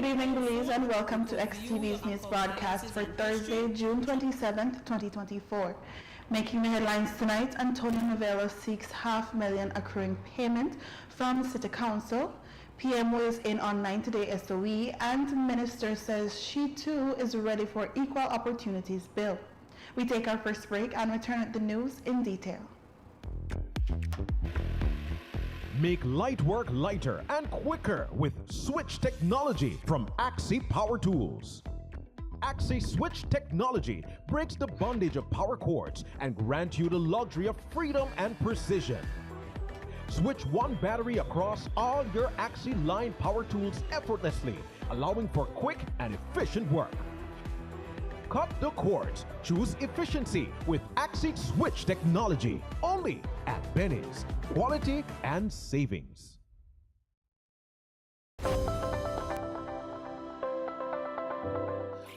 Good evening, Belize, and welcome to XTV's news broadcast for Thursday, June 27th, 2024. Making the headlines tonight, Antonio Novello seeks $500,000 accruing payment from City Council. PM weighs in on 90-day SOE, and Minister says she too is ready for Equal Opportunities Bill. We take our first break and return at the news in detail. Make light work lighter and quicker with switch technology from Axi Power Tools. Axi Switch technology breaks the bondage of power cords and grants you the luxury of freedom and precision. Switch one battery across all your Axi line power tools effortlessly, allowing for quick and efficient work. Cut the cords. Choose efficiency with Axi Switch technology. Only at Benny's. Quality and savings.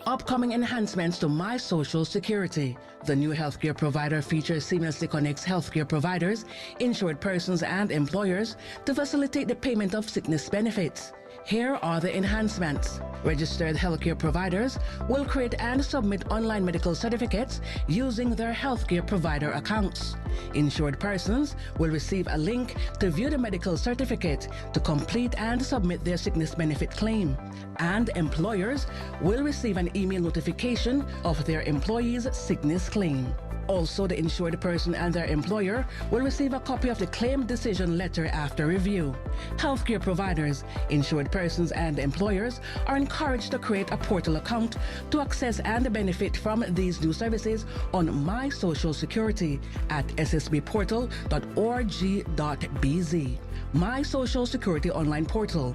Upcoming enhancements to My Social Security. The new healthcare provider feature seamlessly connects healthcare providers, insured persons, and employers to facilitate the payment of sickness benefits. Here are the enhancements. Registered healthcare providers will create and submit online medical certificates using their healthcare provider accounts. Insured persons will receive a link to view the medical certificate to complete and submit their sickness benefit claim. And employers will receive an email notification of their employee's sickness claim. Also, the insured person and their employer will receive a copy of the claim decision letter after review. Healthcare providers, insured persons, and employers are encouraged to create a portal account to access and benefit from these new services on My Social Security at ssbportal.org.bz. My Social Security online portal.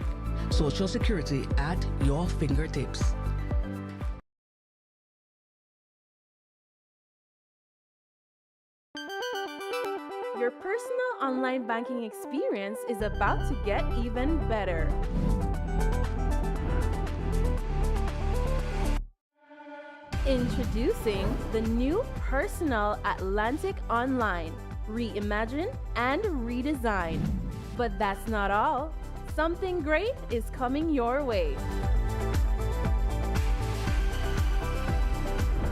Social Security at your fingertips. Your personal online banking experience is about to get even better. Introducing the new Personal Atlantic Online, reimagined and redesigned. But that's not all. Something great is coming your way.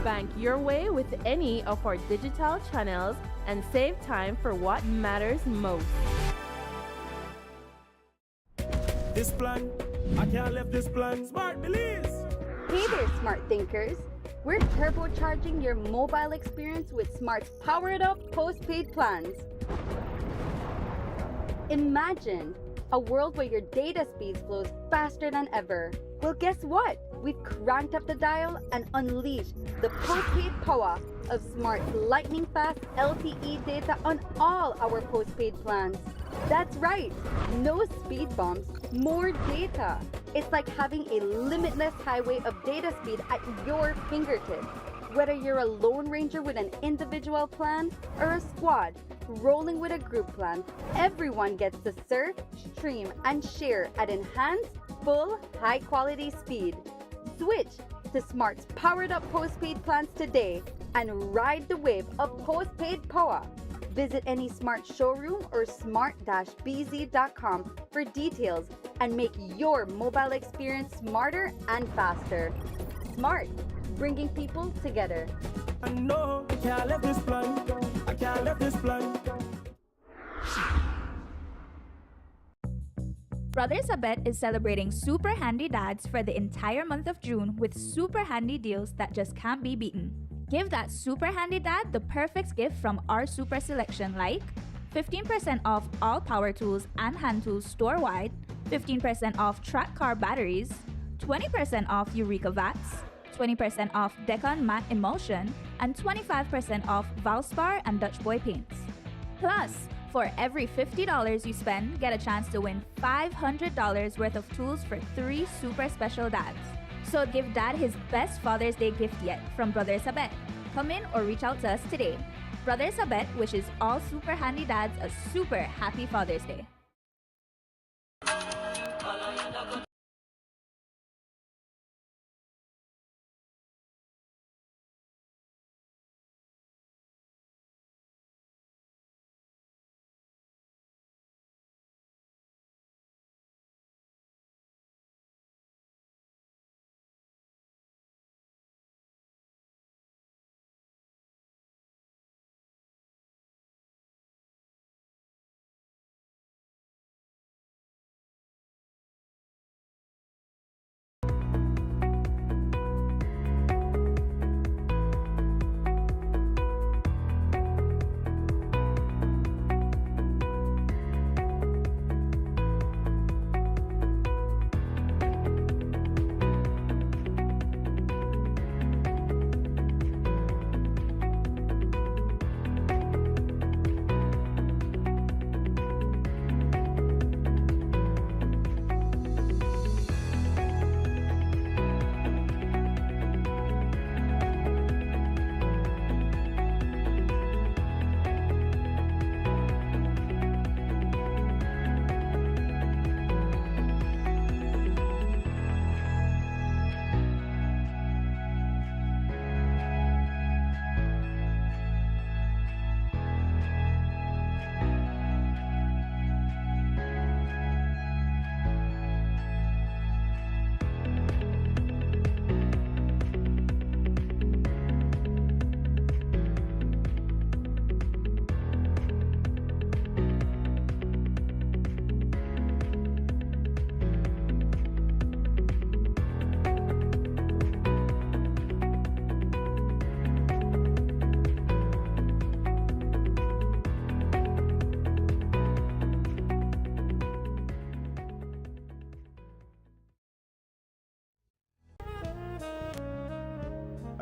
Bank your way with any of our digital channels and save time for what matters most. This plan, I can't leave this plan. Smart Belize! Hey there, smart thinkers. We're turbocharging your mobile experience with Smart's powered up postpaid plans. Imagine a world where your data speed flows faster than ever. Well, guess what? We've cranked up the dial and unleashed the postpaid power of Smart's lightning-fast LTE data on all our postpaid plans. That's right, no speed bumps, more data. It's like having a limitless highway of data speed at your fingertips. Whether you're a Lone Ranger with an individual plan or a squad rolling with a group plan, everyone gets to surf, stream, and share at enhanced, full, high-quality speed. Switch to Smart's powered-up postpaid plans today and ride the wave of postpaid power. Visit any Smart showroom or smart-bz.com for details and make your mobile experience smarter and faster. Smart, bringing people together. I know I can't leave this plan. I can't leave this plan. Brothers Abet is celebrating Super Handy Dads for the entire month of June with super handy deals that just can't be beaten. Give that super handy dad the perfect gift from our super selection, like 15% off all power tools and hand tools store-wide, 15% off track car batteries, 20% off Eureka Vats, 20% off Decon Matte Emulsion, and 25% off Valspar and Dutch Boy paints. Plus, for every $50 you spend, get a chance to win $500 worth of tools for 3 super special dads. So give Dad his best Father's Day gift yet from Brothers Abet. Come in or reach out to us today. Brothers Abet wishes all super handy dads a super happy Father's Day.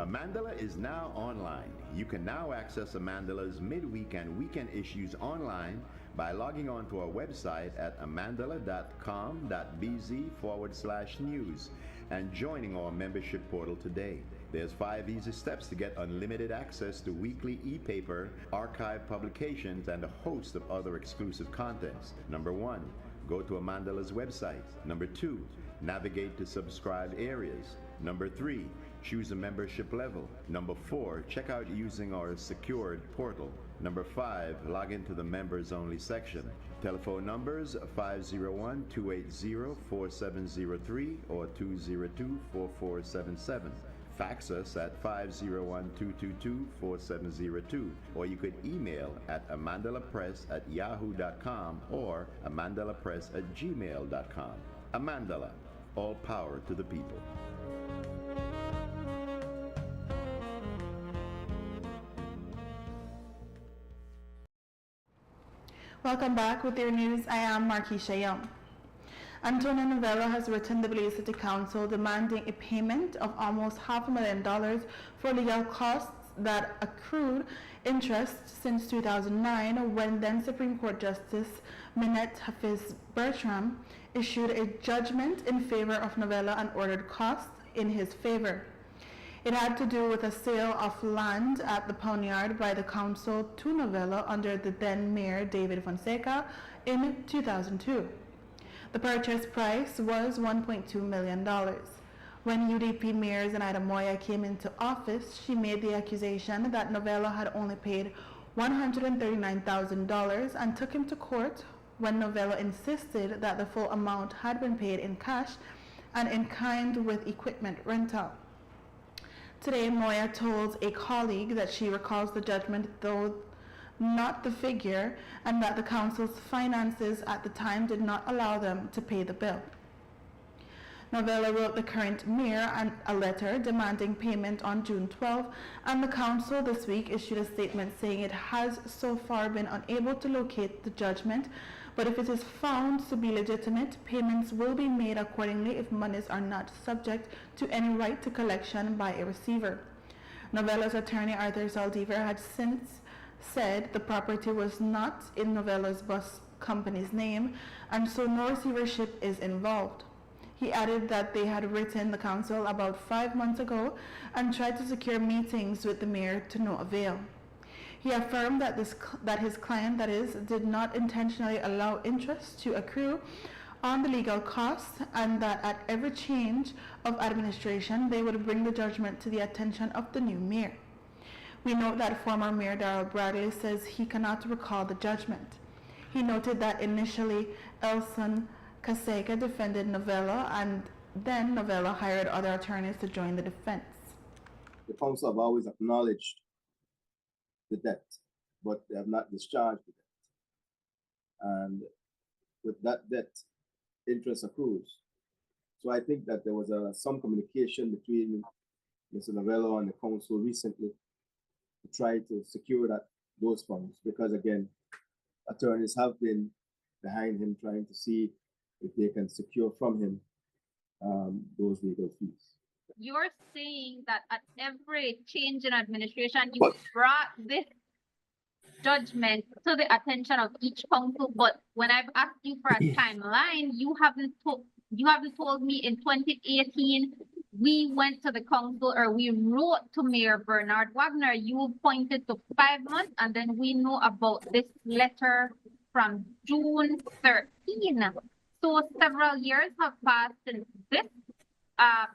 Amandala is now online. You can now access Amandala's midweek and weekend issues online by logging on to our website at amandala.com.bz/news and joining our membership portal today. There's 5 easy steps to get unlimited access to weekly e-paper, archive publications, and a host of other exclusive contents. Number 1, go to Amandala's website. Number 2, navigate to subscribed areas. Number 3, choose a membership level. Number 4, check out using our secured portal. Number 5, log into the members only section. Telephone numbers 501-280-4703 or 202-4477. Fax us at 501-222-4702, or you could email at amandalapress@yahoo.com or amandalapress@gmail.com. Amandala, all power to the people. Welcome back with your news. I am MarKeisha Young. Antonio Novello has written the Belize City Council demanding a payment of almost $500,000 for legal costs that accrued interest since 2009, when then Supreme Court Justice Minette Hafiz Bertram issued a judgment in favor of Novello and ordered costs in his favor. It had to do with a sale of land at the Pound Yard by the council to Novello under the then Mayor David Fonseca in 2002. The purchase price was $1.2 million. When UDP Mayor Zenaida Moya came into office, she made the accusation that Novello had only paid $139,000 and took him to court when Novello insisted that the full amount had been paid in cash and in kind with equipment rental. Today, Moya told a colleague that she recalls the judgment, though not the figure, and that the council's finances at the time did not allow them to pay the bill. Novello wrote the current mayor a letter demanding payment on June 12, and the council this week issued a statement saying it has so far been unable to locate the judgment, but if it is found to be legitimate, payments will be made accordingly if monies are not subject to any right to collection by a receiver. Novello's attorney Arthur Saldivar had since said the property was not in Novello's bus company's name, and so no receivership is involved. He added that they had written the council about 5 months ago and tried to secure meetings with the mayor to no avail. He affirmed that his client, did not intentionally allow interest to accrue on the legal costs, and that at every change of administration, they would bring the judgment to the attention of the new mayor. We note that former Mayor Darrell Bradley says he cannot recall the judgment. He noted that initially Elson Kaseka defended Novello, and then Novello hired other attorneys to join the defense. The council have always acknowledged the debt, but they have not discharged the debt. And with that debt, interest accrues. So I think that there was some communication between Mr. Novello and the council recently to try to secure those funds, because again, attorneys have been behind him trying to see if they can secure from him those legal fees. You're saying that at every change in administration, you brought this judgment to the attention of each council, but when I've asked you for a timeline, you haven't told me in 2018 we went to the council, or we wrote to Mayor Bernard Wagner. You pointed to 5 months, and then we know about this letter from June 13. So several years have passed since this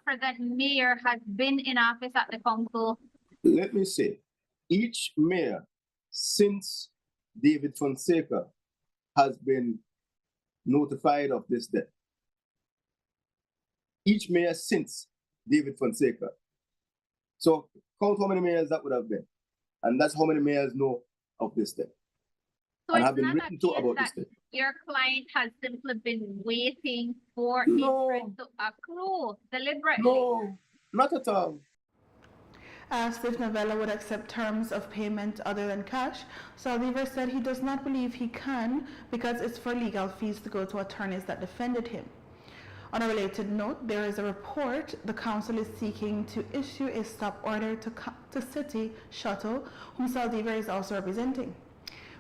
present mayor has been in office at the council. Let me say, each mayor since David Fonseca has been notified of this debt. Each mayor since David Fonseca. So count how many mayors that would have been. And that's how many mayors know of this debt. So and it's have been not written to about this debt. Your client has simply been waiting for interest to accrue deliberately. No, not at all. Asked if Novello would accept terms of payment other than cash, Saldivar said he does not believe he can because it's for legal fees to go to attorneys that defended him. On a related note, there is a report the council is seeking to issue a stop order to City Shuttle, whom Saldivar is also representing.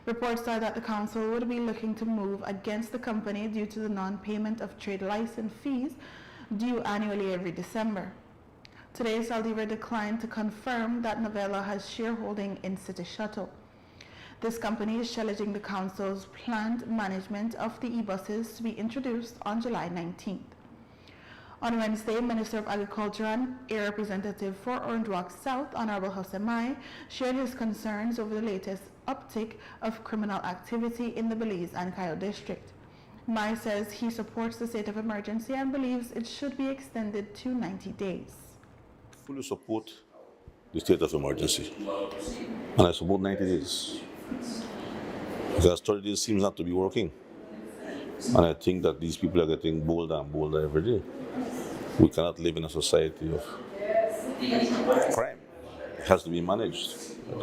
Reports are that the council would be looking to move against the company due to the non-payment of trade license fees due annually every December. Today, Saldivar declined to confirm that Novella has shareholding in City Shuttle. This company is challenging the council's planned management of the e-buses to be introduced on July 19th. On Wednesday, Minister of Agriculture and a representative for Orange Walk South, Honorable Hossein, shared his concerns over the latest uptick of criminal activity in the Belize and Cayo district. Mai says he supports the state of emergency and believes it should be extended to 90 days. Fully support the state of emergency, and I support 90 days. Because 30 days seems not to be working. And I think that these people are getting bolder and bolder every day. We cannot live in a society of crime. It has to be managed.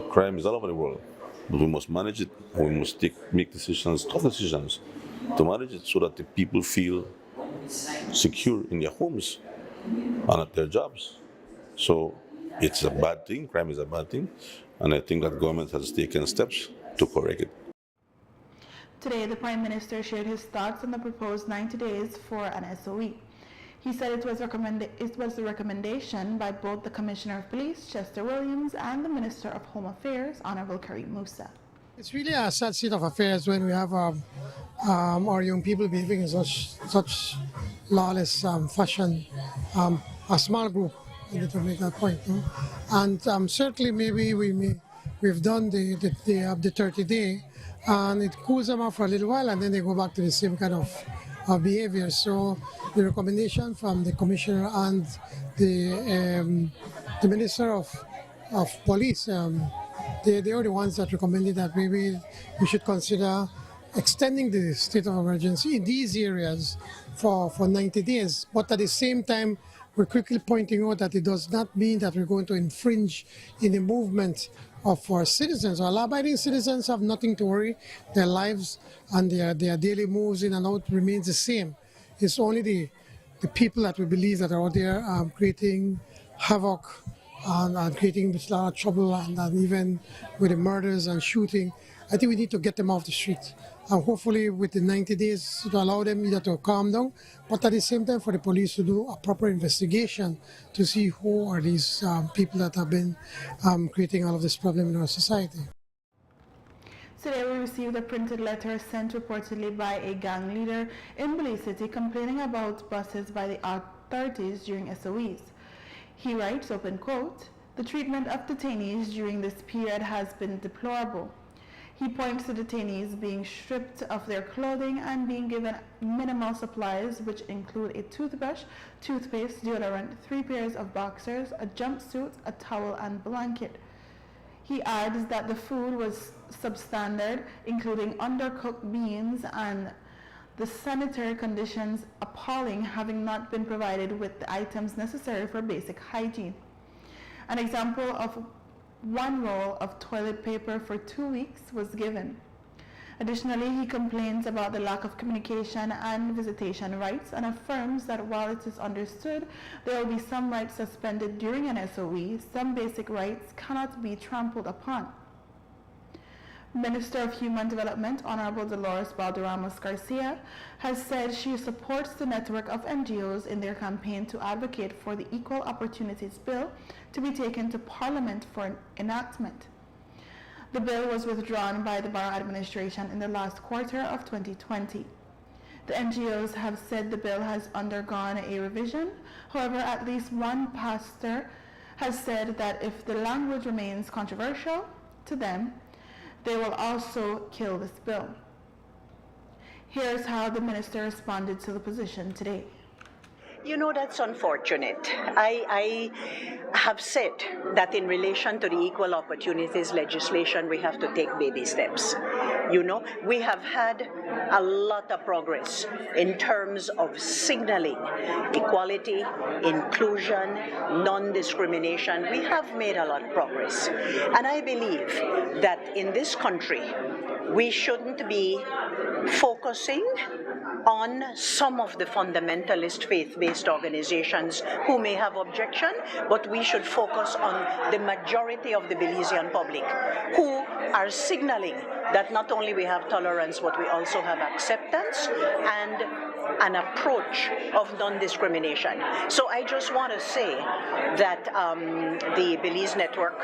Crime is all over the world. But we must manage it, and we must make decisions, tough decisions, to manage it so that the people feel secure in their homes and at their jobs. So it's a bad thing, crime is a bad thing, and I think that the government has taken steps to correct it. Today, the Prime Minister shared his thoughts on the proposed 90 days for an SOE. He said it was the recommendation by both the Commissioner of Police, Chester Williams, and the Minister of Home Affairs, Honorable Karim Musa. It's really a sad state of affairs when we have our young people behaving in such lawless fashion. A small group, I need to make that point. No? And certainly maybe we've done the 30-day, and it cools them off for a little while, and then they go back to the same kind of behavior. So the recommendation from the Commissioner and the Minister of Police, they are the ones that recommended that maybe we should consider extending the state of emergency in these areas for 90 days. But at the same time, we're quickly pointing out that it does not mean that we're going to infringe in the movement of our citizens. Our law-abiding citizens have nothing to worry. Their lives and their daily moves in and out remains the same. It's only the people that we believe that are out there creating havoc and creating a lot of trouble, and even with the murders and shooting. I think we need to get them off the street. And hopefully with the 90 days to allow them either to calm down, but at the same time for the police to do a proper investigation to see who are these people that have been creating all of this problem in our society. Today we received a printed letter sent reportedly by a gang leader in Belize City complaining about buses by the authorities during SOEs. He writes, open quote, "The treatment of detainees during this period has been deplorable." He points to detainees being stripped of their clothing and being given minimal supplies, which include a toothbrush, toothpaste, deodorant, 3 pairs of boxers, a jumpsuit, a towel, and blanket. He adds that the food was substandard, including undercooked beans, and the sanitary conditions appalling, having not been provided with the items necessary for basic hygiene. An example of 1 roll of toilet paper for 2 weeks was given. Additionally, he complains about the lack of communication and visitation rights and affirms that while it is understood there will be some rights suspended during an SOE, some basic rights cannot be trampled upon. Minister of Human Development, Honorable Dolores Balderramos Garcia, has said she supports the network of NGOs in their campaign to advocate for the Equal Opportunities Bill to be taken to Parliament for enactment. The bill was withdrawn by the Barrow administration in the last quarter of 2020. The NGOs have said the bill has undergone a revision. However, at least one pastor has said that if the language remains controversial to them, they will also kill this bill. Here's how the minister responded to the position today. You know, that's unfortunate. I have said that in relation to the equal opportunities legislation, we have to take baby steps. You know, we have had a lot of progress in terms of signaling equality, inclusion, non-discrimination. We have made a lot of progress. And I believe that in this country, we shouldn't be focusing on some of the fundamentalist faith-based organizations who may have objection, but we should focus on the majority of the Belizean public who are signaling that not only we have tolerance, but we also have acceptance and an approach of non-discrimination. So I just want to say that the Belize network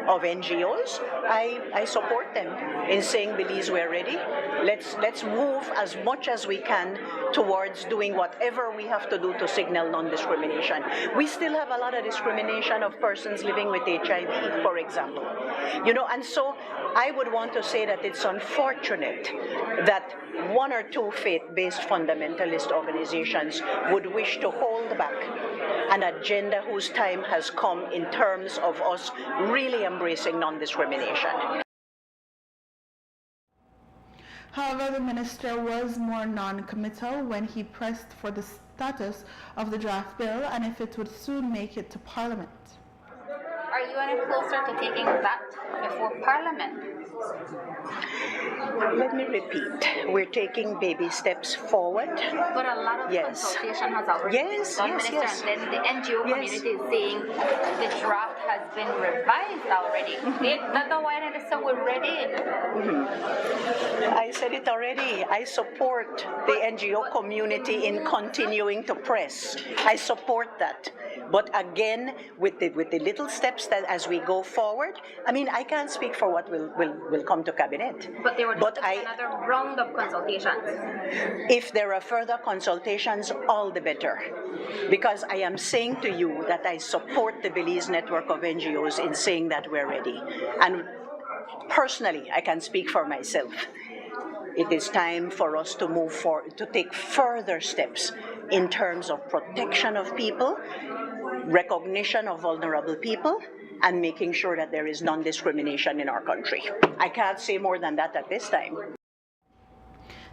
of NGOs, I support them in saying, Belize, we're ready. Let's move as much as we can towards doing whatever we have to do to signal non-discrimination. We still have a lot of discrimination of persons living with HIV, for example. You know, and so I would want to say that it's unfortunate that one or two faith-based fundamentalist organizations would wish to hold back an agenda whose time has come in terms of us really embracing non-discrimination. However, the minister was more non-committal when he pressed for the status of the draft bill and if it would soon make it to Parliament. Are you any closer to taking that before Parliament? Let me repeat, we're taking baby steps forward. But a lot of consultation has already been done, Minister, and then the NGO community is saying the draft has been revised already. That's why I said we're ready. I said it already. I support the NGO community in continuing to press. I support that. But again, with the little steps that as we go forward, I mean, I can't speak for what will come to cabinet. But there would have to be another round of consultations. If there are further consultations, all the better. Because I am saying to you that I support the Belize network of NGOs in saying that we're ready. And personally, I can speak for myself. It is time for us to move forward, to take further steps in terms of protection of people, recognition of vulnerable people, and making sure that there is non-discrimination in our country. I can't say more than that at this time.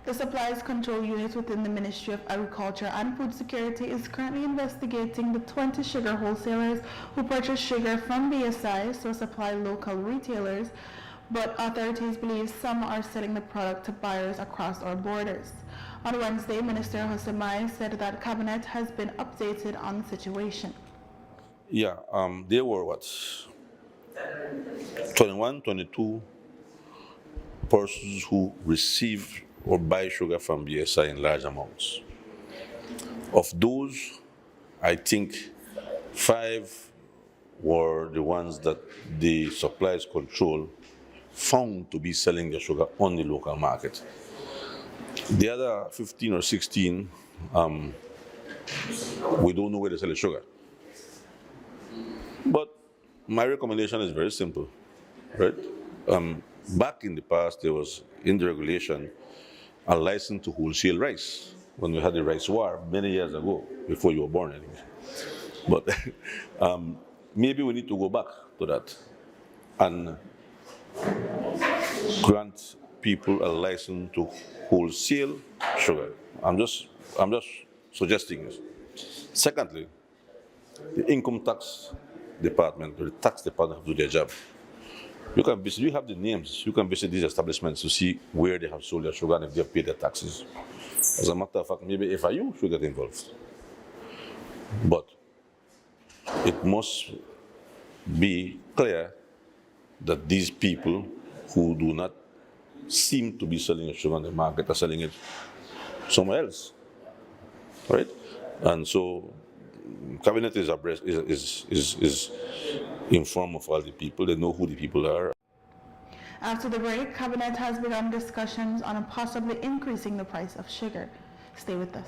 The Supplies Control Unit within the Ministry of Agriculture and Food Security is currently investigating the 20 sugar wholesalers who purchase sugar from BSI, so supply local retailers, but authorities believe some are selling the product to buyers across our borders. On Wednesday, Minister Hosemai said that Cabinet has been updated on the situation. Yeah, there were 21, 22 persons who receive or buy sugar from BSI in large amounts. Of those, I think 5 were the ones that the supplies control found to be selling their sugar on the local market. The other 15 or 16, we don't know where they sell the sugar. But my recommendation is very simple, right? Back in the past, there was in the regulation a license to wholesale rice when we had the rice war many years ago, before you were born anyway. But maybe we need to go back to that and grant people a license to wholesale sugar. I'm just suggesting this. Secondly, the income tax department or the tax department have to do their job. You can visit, you have the names, you can visit these establishments to see where they have sold their sugar and if they have paid their taxes. As a matter of fact, maybe FIU should get involved. But it must be clear that these people who do not seem to be selling sugar on the market are selling it somewhere else, right? And so Cabinet is informed of all the people. They know who the people are. After the break, Cabinet has begun discussions on possibly increasing the price of sugar. Stay with us.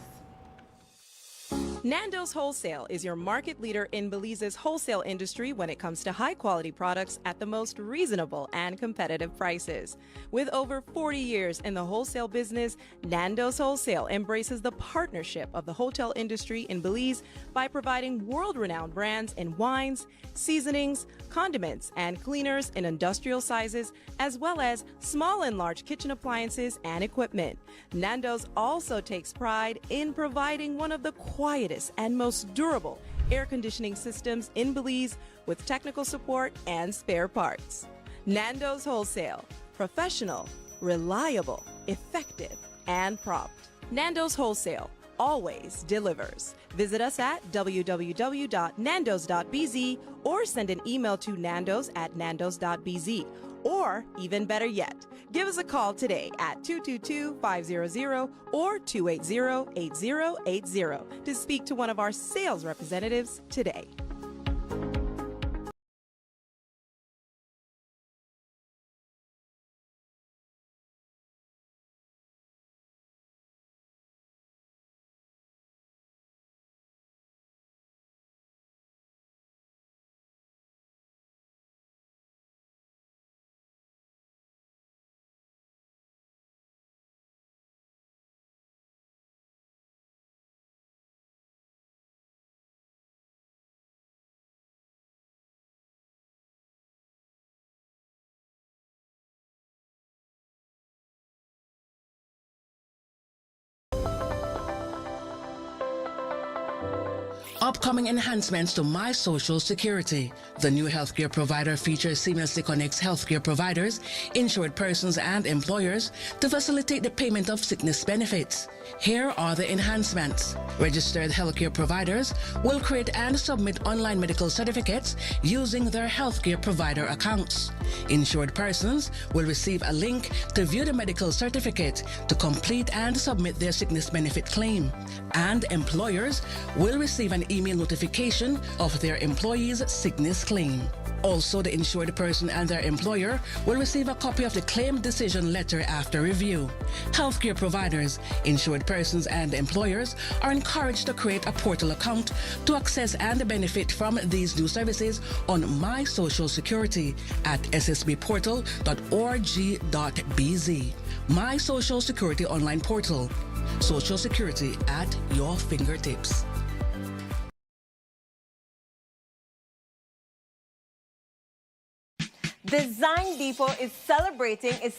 Nando's Wholesale is your market leader in Belize's wholesale industry when it comes to high-quality products at the most reasonable and competitive prices. With over 40 years in the wholesale business, Nando's Wholesale embraces the partnership of the hotel industry in Belize by providing world-renowned brands in wines, seasonings, condiments, and cleaners in industrial sizes, as well as small and large kitchen appliances and equipment. Nando's also takes pride in providing one of the quietest and most durable air conditioning systems in Belize with technical support and spare parts. Nando's Wholesale. Professional, reliable, effective, and prompt. Nando's Wholesale always delivers. Visit us at www.nandos.bz or send an email to nandos@nandos.bz. Or, even better yet, give us a call today at 222-500 or 280-8080 to speak to one of our sales representatives today. Upcoming enhancements to My Social Security. The new healthcare provider feature seamlessly connects healthcare providers, insured persons, and employers to facilitate the payment of sickness benefits. Here are the enhancements. Registered healthcare providers will create and submit online medical certificates using their healthcare provider accounts. Insured persons will receive a link to view the medical certificate to complete and submit their sickness benefit claim. And employers will receive an email notification of their employee's sickness claim. Also, the insured person and their employer will receive a copy of the claim decision letter after review. Healthcare providers, insured persons, and employers are encouraged to create a portal account to access and benefit from these new services on My Social Security at ssbportal.org.bz. My Social Security online portal. Social Security at your fingertips. Design Depot is celebrating its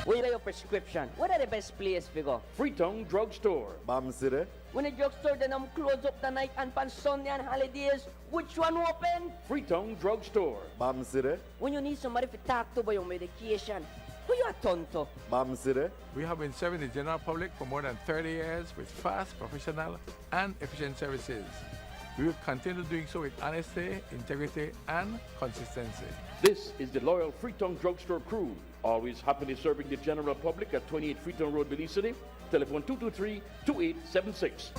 when you buy your prescription, what are the best place to go? Freetown Drugstore. Bam City. When the drugstore then close up tonight and on Sunday and holidays, which one open? Freetown Drugstore. Bam City. When you need somebody to talk to about your medication, who you are turn to? Bam City. We have been serving the general public for more than 30 years with fast, professional, and efficient services. We will continue doing so with honesty, integrity, and consistency. This is the loyal Freetown Drugstore crew, always happily serving the general public at 28 Freetown Road, Belize City. Telephone 223-2876.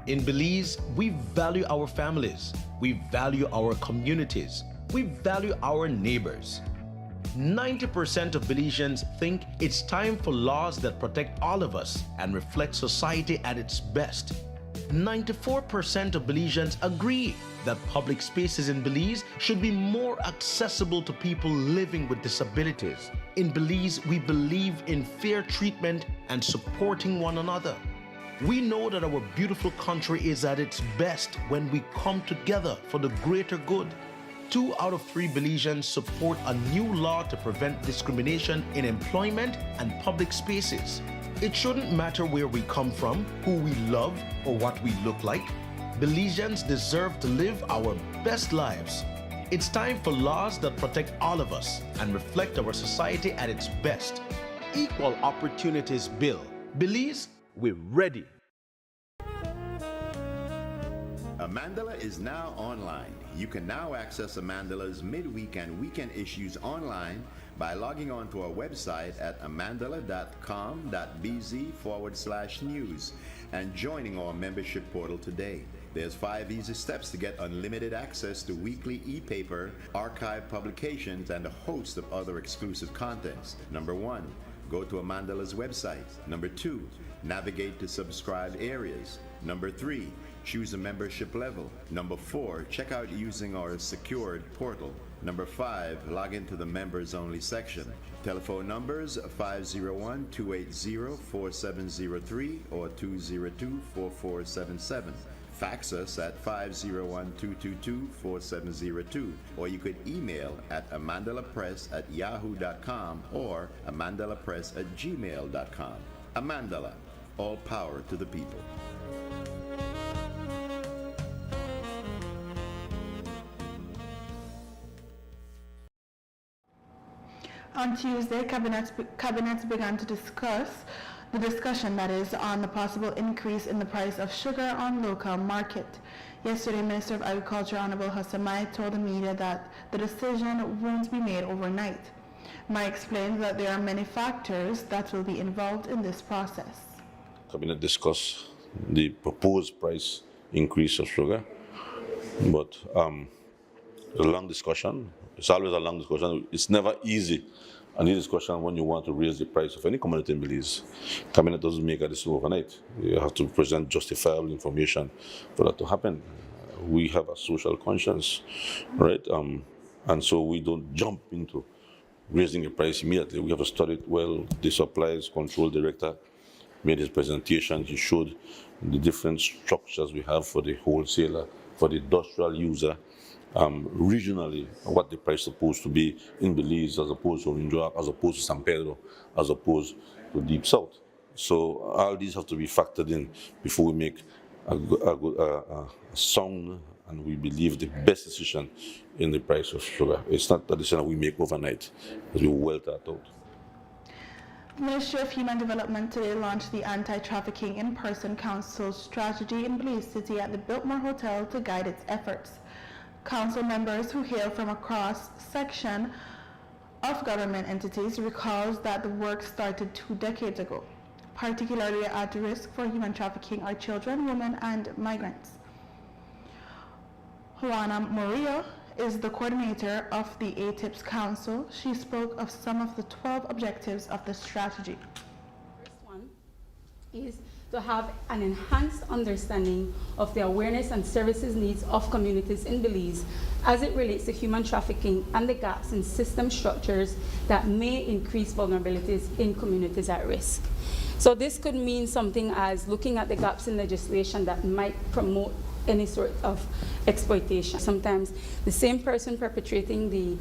In Belize, we value our families, we value our communities, we value our neighbors. 90% of Belizeans think it's time for laws that protect all of us and reflect society at its best. 94% of Belizeans agree that public spaces in Belize should be more accessible to people living with disabilities. In Belize, we believe in fair treatment and supporting one another. We know that our beautiful country is at its best when we come together for the greater good. 2 out of 3 Belizeans support a new law to prevent discrimination in employment and public spaces. It shouldn't matter where we come from, who we love, or what we look like. Belizeans deserve to live our best lives. It's time for laws that protect all of us and reflect our society at its best. Equal Opportunities Bill. Belize, we're ready. Amandala is now online. You can now access Amandala's midweek and weekend issues online by logging on to our website at amandala.com.bz/news and joining our membership portal today. There's 5 easy steps to get unlimited access to weekly e-paper, archive publications, and a host of other exclusive contents. Number 1, go to Amandala's website. Number 2, navigate to subscribed areas. Number 3, choose a membership level. Number 4, check out using our secured portal. Number 5, log into the members only section. Telephone numbers 501-280-4703 or 202-4477. Fax us at 501-222-4702, or you could email at amandalapress@yahoo.com or amandalapress@gmail.com. Amandala, all power to the people. On Tuesday, cabinets began to discuss the discussion that is on the possible increase in the price of sugar on local market. Yesterday, Minister of Agriculture Honorable Hassan Mai told the media that the decision won't be made overnight. Mai explained that there are many factors that will be involved in this process. Cabinet discussed the proposed price increase of sugar, but a long discussion. It's always a long discussion. It's never easy. And this discussion when you want to raise the price of any commodity in Belize. Cabinet doesn't make a decision overnight. You have to present justifiable information for that to happen. We have a social conscience, right? And so we don't jump into raising the price immediately. We have to study it well. The supplies control director made his presentation. He showed the different structures we have for the wholesaler, for the industrial user, regionally, what the price is supposed to be in Belize as opposed to Orinjoa, as opposed to San Pedro, as opposed to Deep South. So all these have to be factored in before we make a sound and we believe the best decision in the price of sugar. It's not a decision we make overnight, as we well thought out. The Ministry of Human Development today launched the Anti-Trafficking in-Person Council strategy in Belize City at the Biltmore Hotel to guide its efforts. Council members who hail from a cross-section of government entities recalls that the work started 2 decades ago. Particularly at risk for human trafficking are children, women, and migrants. Juana Murillo is the coordinator of the ATIPS Council. She spoke of some of the 12 objectives of the strategy. The first one is to have an enhanced understanding of the awareness and services needs of communities in Belize as it relates to human trafficking and the gaps in system structures that may increase vulnerabilities in communities at risk. So this could mean something as looking at the gaps in legislation that might promote any sort of exploitation. Sometimes the same person perpetrating the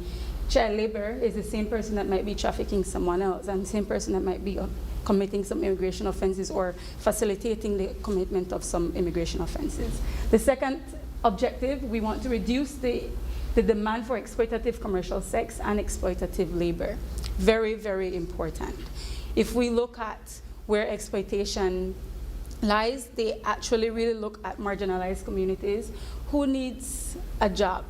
child labor is the same person that might be trafficking someone else, and the same person that might be committing some immigration offenses or facilitating the commitment of some immigration offenses. The second objective, we want to reduce the demand for exploitative commercial sex and exploitative labor. Very, very important. If we look at where exploitation lies, they actually really look at marginalized communities. Who needs a job?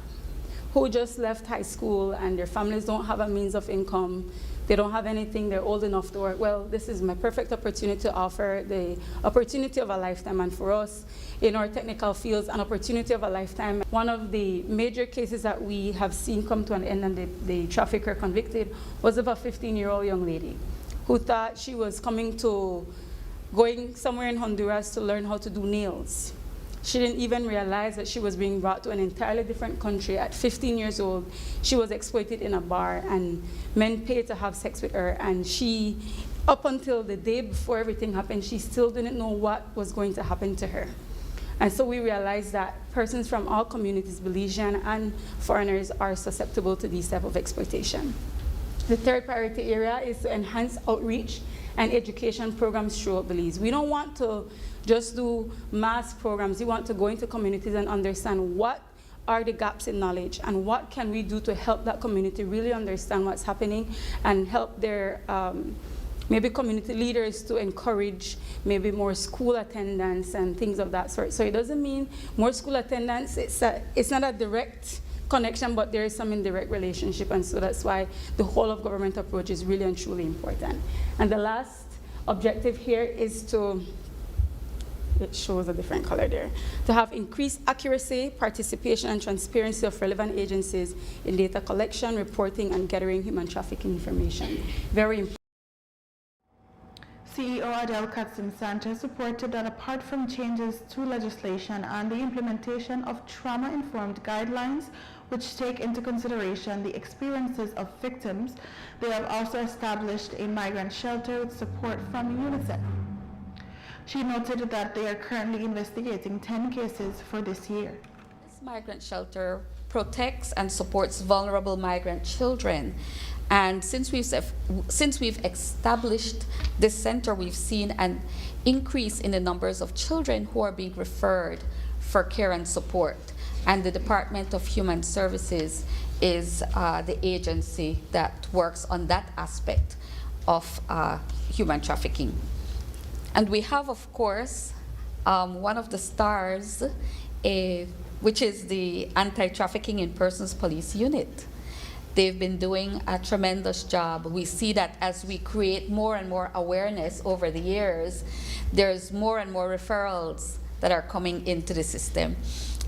who just left high school and their families don't have a means of income. They don't have anything, they're old enough to work. Well, this is my perfect opportunity to offer the opportunity of a lifetime. And for us, in our technical fields, an opportunity of a lifetime. One of the major cases that we have seen come to an end and the trafficker convicted was of a 15-year-old young lady who thought she was going somewhere in Honduras to learn how to do nails. She didn't even realize that she was being brought to an entirely different country. At 15 years old, she was exploited in a bar and men paid to have sex with her. And she, up until the day before everything happened, she still didn't know what was going to happen to her. And so we realized that persons from all communities, Belizean and foreigners, are susceptible to these type of exploitation. The third priority area is to enhance outreach and education programs throughout Belize. We don't want to just do mass programs. We want to go into communities and understand what are the gaps in knowledge and what can we do to help that community really understand what's happening and help their maybe community leaders to encourage maybe more school attendance and things of that sort. So it doesn't mean more school attendance. It's not a direct connection, but there is some indirect relationship, and so that's why the whole of government approach is really and truly important. And the last objective here is to, it shows a different color there, to have increased accuracy, participation, and transparency of relevant agencies in data collection, reporting, and gathering human trafficking information. Very important. CEO Adele Katzin-Sanchez reported that apart from changes to legislation and the implementation of trauma-informed guidelines which take into consideration the experiences of victims, they have also established a migrant shelter with support from UNICEF. She noted that they are currently investigating 10 cases for this year. This migrant shelter protects and supports vulnerable migrant children. And since we've established this center, we've seen an increase in the numbers of children who are being referred for care and support. And the Department of Human Services is the agency that works on that aspect of human trafficking. And we have, of course, one of the stars, which is the Anti-Trafficking in Persons Police Unit. They've been doing a tremendous job. We see that as we create more and more awareness over the years, there's more and more referrals that are coming into the system.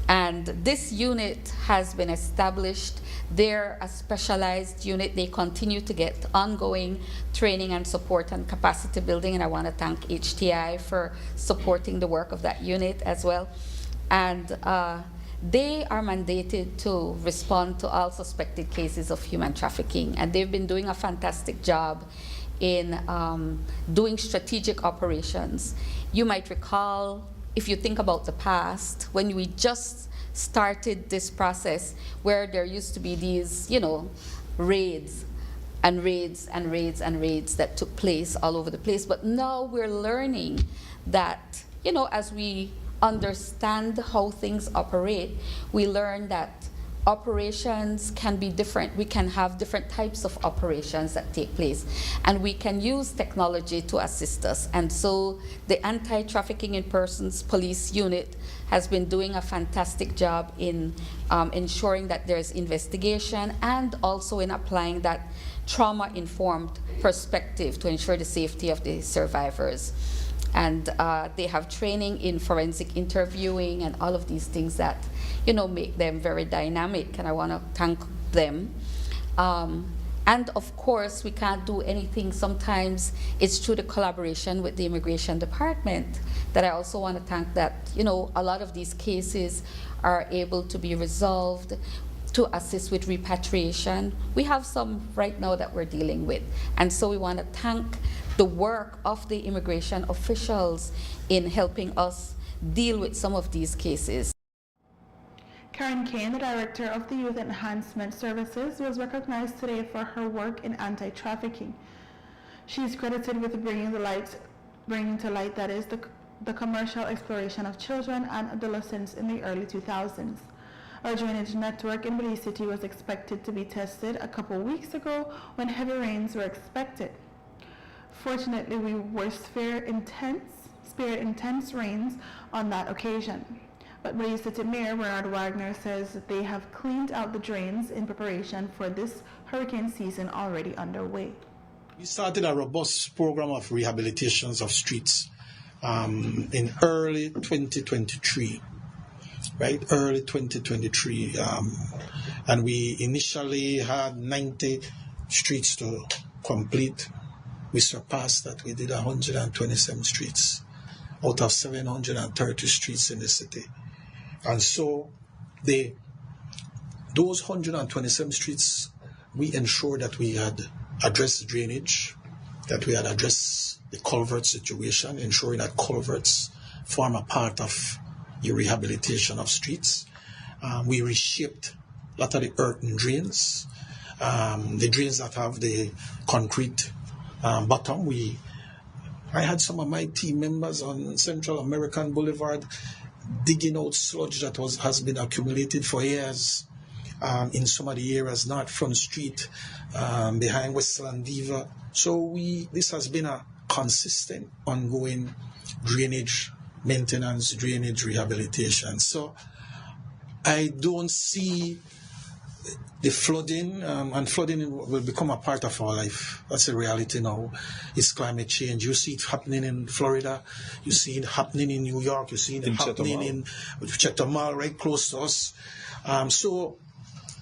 And this unit has been established. They're a specialized unit. They continue to get ongoing training and support and capacity building, and I want to thank HTI for supporting the work of that unit as well. And they are mandated to respond to all suspected cases of human trafficking, and they've been doing a fantastic job in doing strategic operations. You might recall, if you think about the past, when we just started this process where there used to be these, raids and raids and raids and raids that took place all over the place. But now we're learning that, as we understand how things operate, we learn that operations can be different. We can have different types of operations that take place, and we can use technology to assist us. And so the Anti-Trafficking in Persons Police Unit has been doing a fantastic job in ensuring that there's investigation and also in applying that trauma-informed perspective to ensure the safety of the survivors. And they have training in forensic interviewing and all of these things that, make them very dynamic, and I want to thank them. And of course, we can't do anything. Sometimes it's through the collaboration with the Immigration Department that I also want to thank that, a lot of these cases are able to be resolved to assist with repatriation. We have some right now that we're dealing with. And so we want to thank the work of the immigration officials in helping us deal with some of these cases. Karen Kane, the director of the Youth Enhancement Services, was recognized today for her work in anti-trafficking. She is credited with bringing to light that is the commercial exploration of children and adolescents in the early 2000s. Our drainage network in Belize City was expected to be tested a couple weeks ago when heavy rains were expected. Fortunately, we were spared intense rains on that occasion. But Belize City Mayor Bernard Wagner says that they have cleaned out the drains in preparation for this hurricane season already underway. We started a robust program of rehabilitations of streets in early 2023, right? Early 2023. And we initially had 90 streets to complete. We surpassed that. We did 127 streets out of 730 streets in the city. And so those 127 streets, we ensured that we had addressed drainage, that we had addressed the culvert situation, ensuring that culverts form a part of the rehabilitation of streets. We reshaped a lot of the earthen drains, the drains that have the concrete bottom. I had some of my team members on Central American Boulevard digging out sludge that has been accumulated for years in some of the areas, not Front Street, behind Westland Diva. So this has been a consistent, ongoing drainage maintenance, drainage rehabilitation. So I don't see the flooding, and flooding will become a part of our life. That's a reality now. It's climate change. You see it happening in Florida. You see it happening in New York. You see it happening in Chetumal, right close to us. So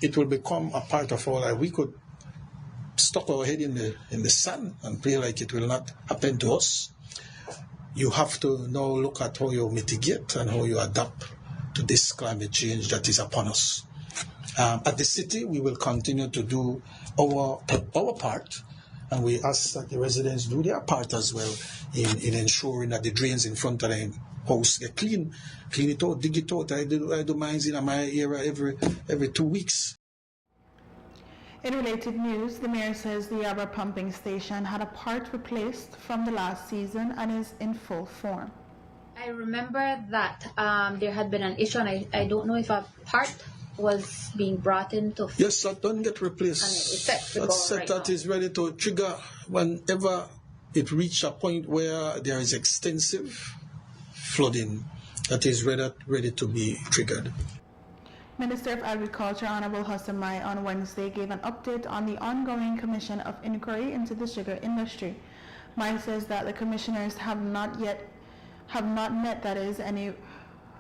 it will become a part of our life. We could stuck our head in the sand and pray like it will not happen to us. You have to now look at how you mitigate and how you adapt to this climate change that is upon us. At the city, we will continue to do our part, and we ask that the residents do their part as well in ensuring that the drains in front of the house get clean it out, dig it out. I do mines in my area every 2 weeks. In related news, the mayor says the Yabra pumping station had a part replaced from the last season and is in full form. I remember that there had been an issue, and I don't know if a part was being brought in to... Yes, that don't get replaced. That's set that is ready to trigger whenever it reaches a point where there is extensive flooding that is ready to be triggered. Minister of Agriculture Honorable Hassan Mai on Wednesday gave an update on the ongoing commission of inquiry into the sugar industry. Mai says that the commissioners have not met any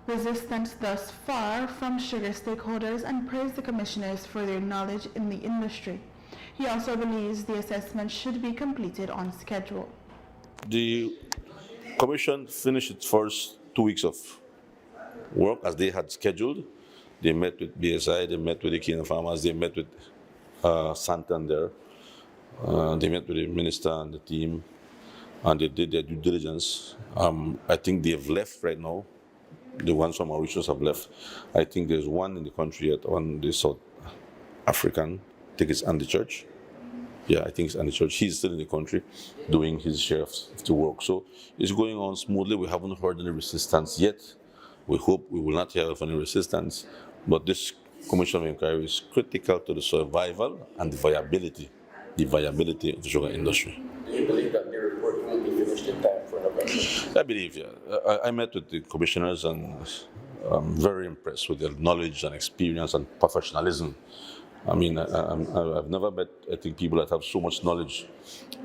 resistance thus far from sugar stakeholders, and praised the commissioners for their knowledge in the industry. He also believes the assessment should be completed on schedule. The commission finished its first 2 weeks of work as they had scheduled. They met with BSI, they met with the Kenyan farmers, they met with Santander, they met with the minister and the team, and they did their due diligence. I think they've left right now. The ones from Mauritius have left. I think there's one in the country yet, one the South African. I think it's Andy Church. Yeah, I think it's Andy Church. He's still in the country doing his share of the work. So it's going on smoothly. We haven't heard any resistance yet. We hope we will not hear of any resistance. But this commission of inquiry is critical to the survival and the viability of the sugar industry. Do you believe that the report will be finished in time for November? I believe, yeah. I met with the commissioners and I'm very impressed with their knowledge and experience and professionalism. I mean, I've never met, I think, people that have so much knowledge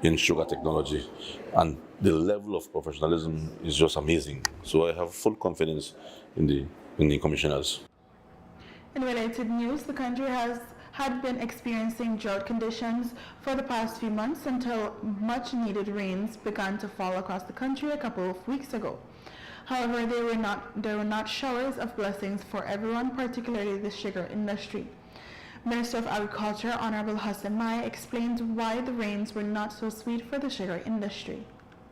in sugar technology, and the level of professionalism is just amazing. So I have full confidence in the commissioners. In related news, the country had been experiencing drought conditions for the past few months until much needed rains began to fall across the country a couple of weeks ago. However, there were not showers of blessings for everyone, particularly the sugar industry. Minister of Agriculture Honorable Hassan Mai explained why the rains were not so sweet for the sugar industry.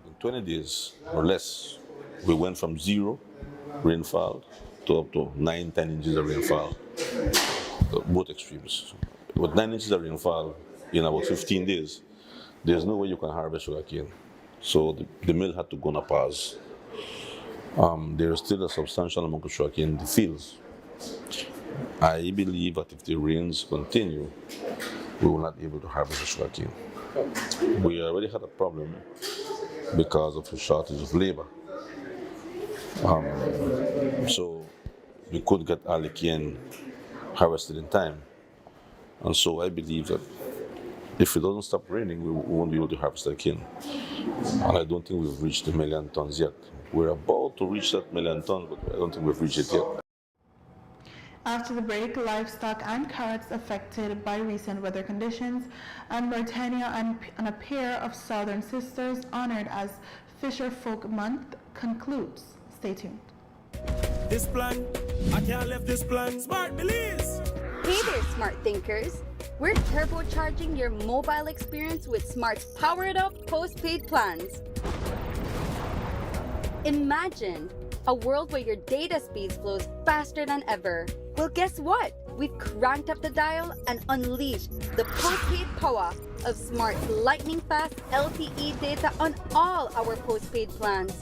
In 20 days or less, we went from 0 rainfall to up to 9-10 inches of rainfall. Both extremes. With 9 inches of rainfall in about 15 days, there's no way you can harvest sugarcane. So the mill had to go on a pause. There is still a substantial amount of sugarcane in the fields. I believe that if the rains continue, we will not be able to harvest the sugarcane. We already had a problem because of the shortage of labor. So we could get all the cane harvested in time. And so I believe that if it doesn't stop raining, we won't be able to harvest the cane. And I don't think we've reached the 1 million tons yet. We're about to reach that 1 million tons, but I don't think we've reached it yet. After the break, livestock and carrots affected by recent weather conditions, and Mauritania and a pair of southern sisters honored as Fisher Folk Month concludes. Stay tuned. This plan, I can't leave this plan. Smart Belize! Hey there, smart thinkers. We're turbocharging your mobile experience with Smart's powered up postpaid plans. Imagine a world where your data speeds flows faster than ever. Well, guess what? We've cranked up the dial and unleashed the postpaid power of Smart's lightning fast LTE data on all our postpaid plans.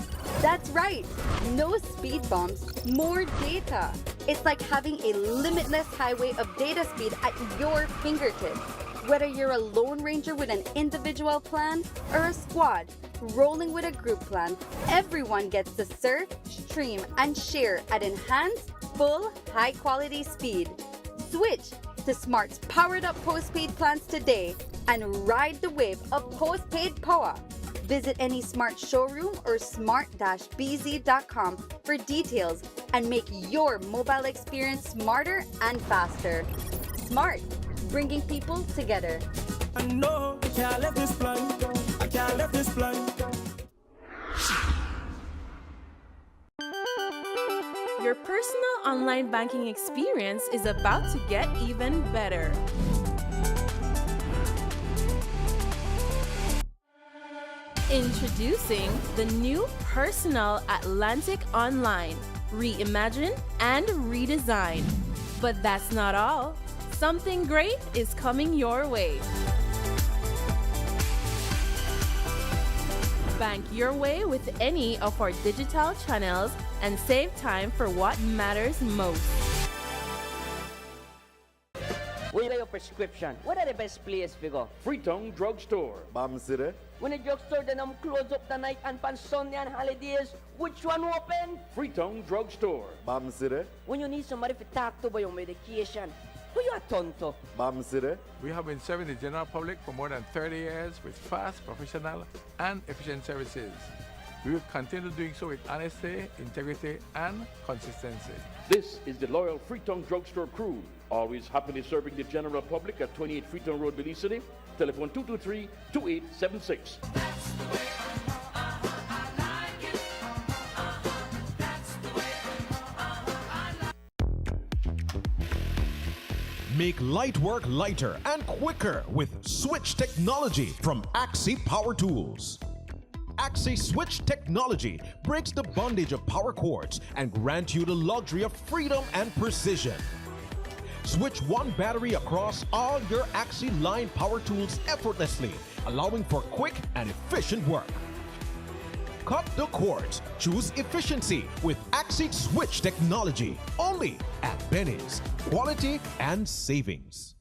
That's right, no speed bumps, more data. It's like having a limitless highway of data speed at your fingertips. Whether you're a Lone Ranger with an individual plan or a squad rolling with a group plan, everyone gets to surf, stream, and share at enhanced, full, high-quality speed. Switch to Smart's powered-up postpaid plans today and ride the wave of postpaid power. Visit any Smart showroom or smart-bz.com for details and make your mobile experience smarter and faster. Smart, bringing people together. No, I can't let this plan. I can't let this plan. Your personal online banking experience is about to get even better. Introducing the new Personal Atlantic Online, reimagined and redesigned. But that's not all. Something great is coming your way. Bank your way with any of our digital channels and save time for what matters most. Where are your prescription? What are the best place to go? Freetown Drugstore. Bam City. When the drugstore then close up the night and pan Sunday and holidays, which one open? Freetown Drugstore. Bam City. When you need somebody to talk to about your medication, who you are tonto? Bam City. We have been serving the general public for more than 30 years with fast, professional, and efficient services. We will continue doing so with honesty, integrity, and consistency. This is the loyal Freetown Drugstore crew, always happily serving the general public at 28 Freetown Road, Belize City. Telephone 223-2876. Make light work lighter and quicker with switch technology from Axi Power Tools. Axi Switch technology breaks the bondage of power cords and grants you the luxury of freedom and precision. Switch one battery across all your Axi line power tools effortlessly, allowing for quick and efficient work. Cut the cords. Choose efficiency with Axi Switch technology. Only at Benny's. Quality and savings.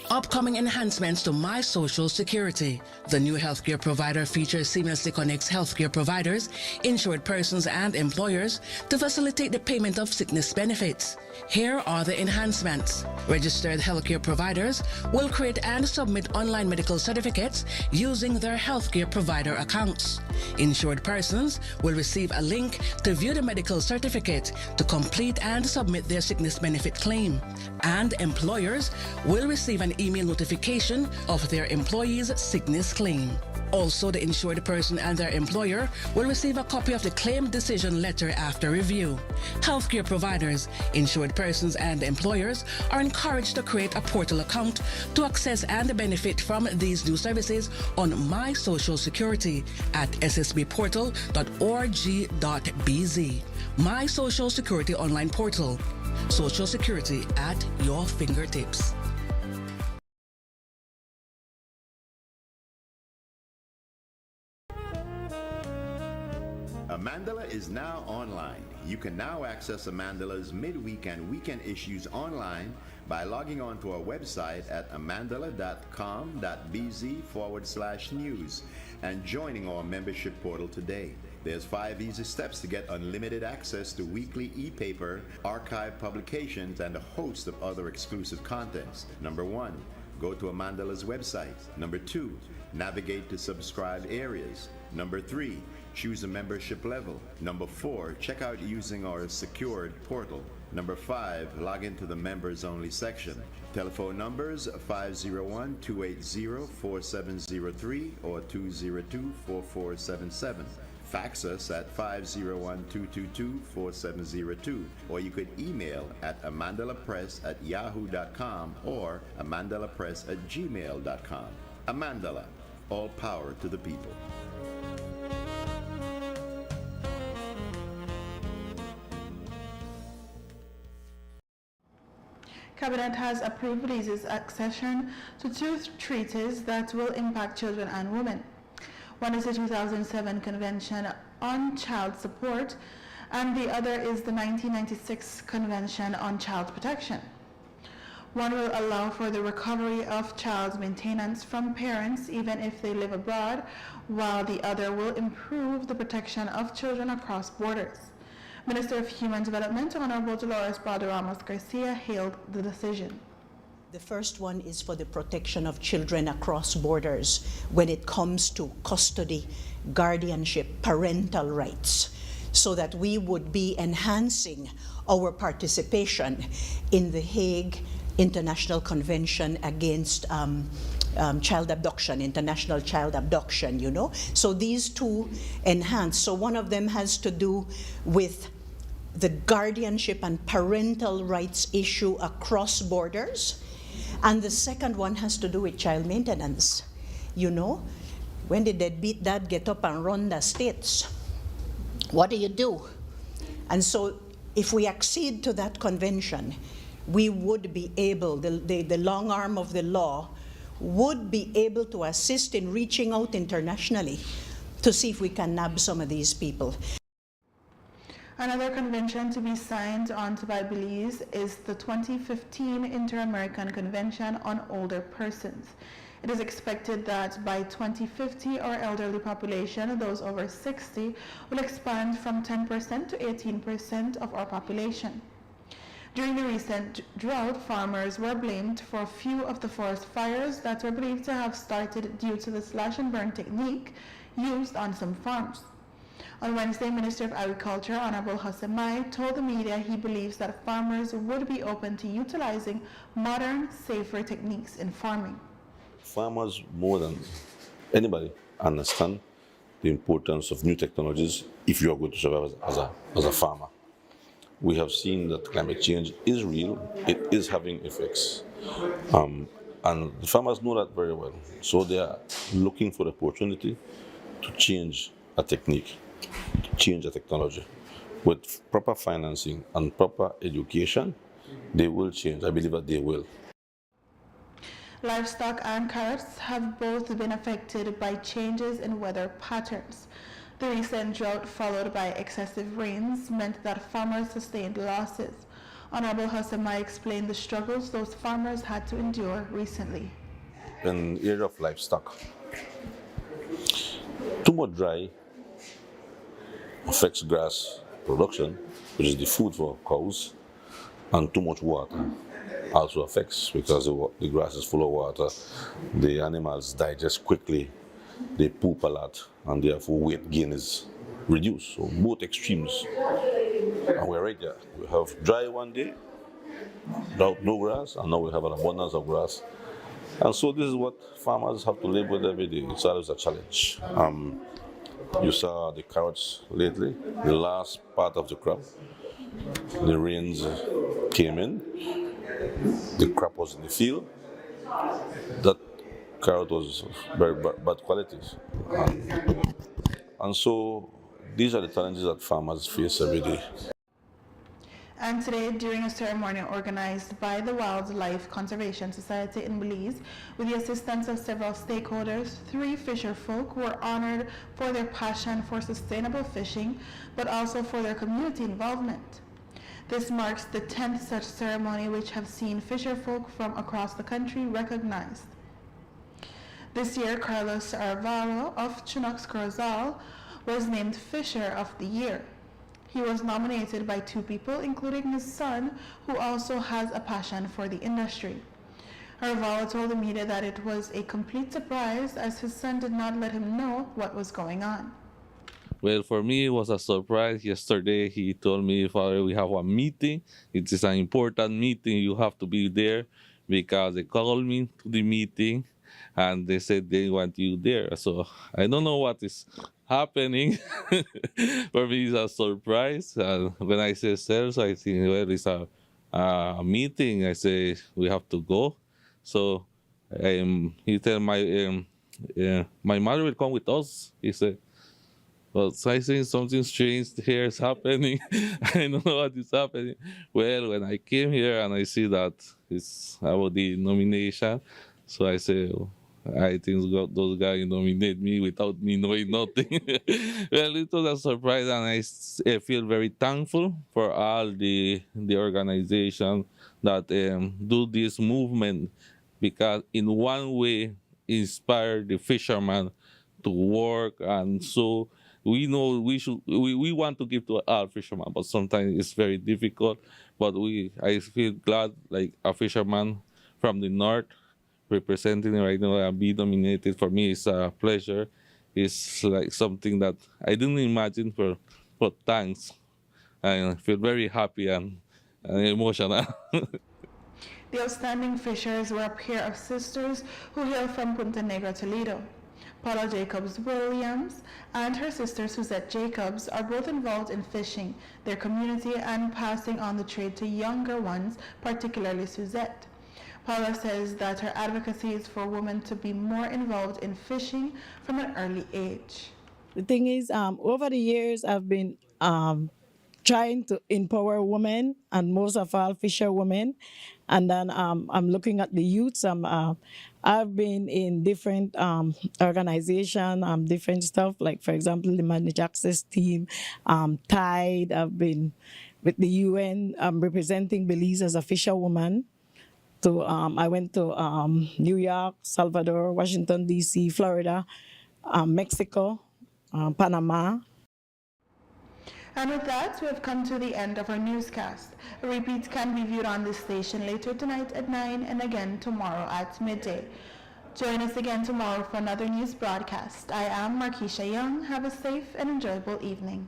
Upcoming enhancements to My Social Security. The new healthcare provider feature seamlessly connects healthcare providers, insured persons, and employers to facilitate the payment of sickness benefits. Here are the enhancements. Registered healthcare providers will create and submit online medical certificates using their healthcare provider accounts. Insured persons will receive a link to view the medical certificate to complete and submit their sickness benefit claim. And employers will receive an email notification of their employee's sickness claim. Also, the insured person and their employer will receive a copy of the claim decision letter after review. Healthcare providers, insured persons, and employers are encouraged to create a portal account to access and benefit from these new services on My Social Security at ssbportal.org.bz. My Social Security online portal. Social Security at your fingertips. Mandela is is now online. You can now access Amandala's midweek and weekend issues online by logging on to our website at amandala.com.bz/news and joining our membership portal today. There's 5 easy steps to get unlimited access to weekly e-paper, archive publications, and a host of other exclusive contents. Number 1, go to Amandala's website. Number 2, navigate to subscribed areas. Number 3, choose a membership level. Number 4, check out using our secured portal. Number 5, log into the members only section. Telephone numbers 501-280-4703 or 202-4477. Fax us at 501-222-4702, or you could email at amandalapress@yahoo.com or amandalapress@gmail.com. Amandala, all power to the people. Cabinet has approved Belize's accession to 2 treaties that will impact children and women. One is the 2007 Convention on Child Support, and the other is the 1996 Convention on Child Protection. One will allow for the recovery of child maintenance from parents even if they live abroad, while the other will improve the protection of children across borders. Minister of Human Development, Honorable Dolores MarKeisha, hailed the decision. The first one is for the protection of children across borders when it comes to custody, guardianship, parental rights, so that we would be enhancing our participation in the Hague International Convention against child abduction, international child abduction, you know. So these two enhance. So one of them has to do with the guardianship and parental rights issue across borders. And the second one has to do with child maintenance. You know, when the deadbeat dad get up and run the states, what do? And so if we accede to that convention, we would be able, the long arm of the law would be able to assist in reaching out internationally to see if we can nab some of these people. Another convention to be signed onto by Belize is the 2015 Inter-American Convention on Older Persons. It is expected that by 2050, our elderly population, those over 60, will expand from 10% to 18% of our population. During the recent drought, farmers were blamed for a few of the forest fires that were believed to have started due to the slash and burn technique used on some farms. On Wednesday, Minister of Agriculture, Honorable Mai, told the media he believes that farmers would be open to utilizing modern, safer techniques in farming. Farmers, more than anybody, understand the importance of new technologies if you are going to survive as a farmer. We have seen that climate change is real, it is having effects, and the farmers know that very well. So they are looking for the opportunity to change a technique, to change a technology. With proper financing and proper education, they will change. I believe that they will. Livestock and carrots have both been affected by changes in weather patterns. The recent drought, followed by excessive rains, meant that farmers sustained losses. Honorable Mai explained the struggles those farmers had to endure recently. In the area of livestock, too much dry affects grass production, which is the food for cows, and too much water also affects, because the grass is full of water. The animals digest quickly, they poop a lot, and therefore weight gain is reduced. So both extremes, and we're right there. We have dry one day, without no grass, and now we have an abundance of grass. And so this is what farmers have to live with every day. It's always a challenge. You saw the carrots lately, the last part of the crop. The rains came in, the crop was in the field. That carrot was very bad quality. And so these are the challenges that farmers face every day. And today, during a ceremony organized by the Wildlife Conservation Society in Belize, with the assistance of several stakeholders, 3 fisher folk were honored for their passion for sustainable fishing, but also for their community involvement. This marks the 10th such ceremony which have seen fisher folk from across the country recognized. This year, Carlos Arvalo of Chinook Corozal was named Fisher of the Year. He was nominated by 2 people, including his son, who also has a passion for the industry. Arvalo told the media that it was a complete surprise as his son did not let him know what was going on. Well, for me, it was a surprise. Yesterday, he told me, Father, we have a meeting. It is an important meeting. You have to be there, because they called me to the meeting and they said they want you there. So I don't know what is happening. For me, it's a surprise. When I say sales, I think, well, it's a meeting. I say we have to go. So he said my mother will come with us. He said, well, so I think something strange here is happening. I don't know what is happening. Well, when I came here and I see that it's about the nomination, so I say, I think those guys nominate me without me knowing nothing. Well, it was a surprise, and I feel very thankful for all the organization that do this movement, because in one way inspire the fishermen to work. And so we know we want to give to all fishermen, but sometimes it's very difficult. But I feel glad, like a fisherman from the north representing right now and be nominated. For me, it's a pleasure. It's like something that I didn't imagine, but thanks. I feel very happy and emotional. The outstanding fishers were a pair of sisters who hail from Punta Negra, Toledo. Paula Jacobs Williams and her sister Suzette Jacobs are both involved in fishing, their community, and passing on the trade to younger ones, particularly Suzette. Paula says that her advocacy is for women to be more involved in fishing from an early age. The thing is, over the years, I've been trying to empower women, and most of all fisher women. And then I'm looking at the youths. I've been in different organizations, different stuff, like, for example, the Managed Access Team, Tide. I've been with the UN representing Belize as a fisherwoman. I went to New York, Salvador, Washington, D.C., Florida, Mexico, Panama. And with that, we have come to the end of our newscast. A repeat can be viewed on this station later tonight at 9 and again tomorrow at midday. Join us again tomorrow for another news broadcast. I am MarKeisha Young. Have a safe and enjoyable evening.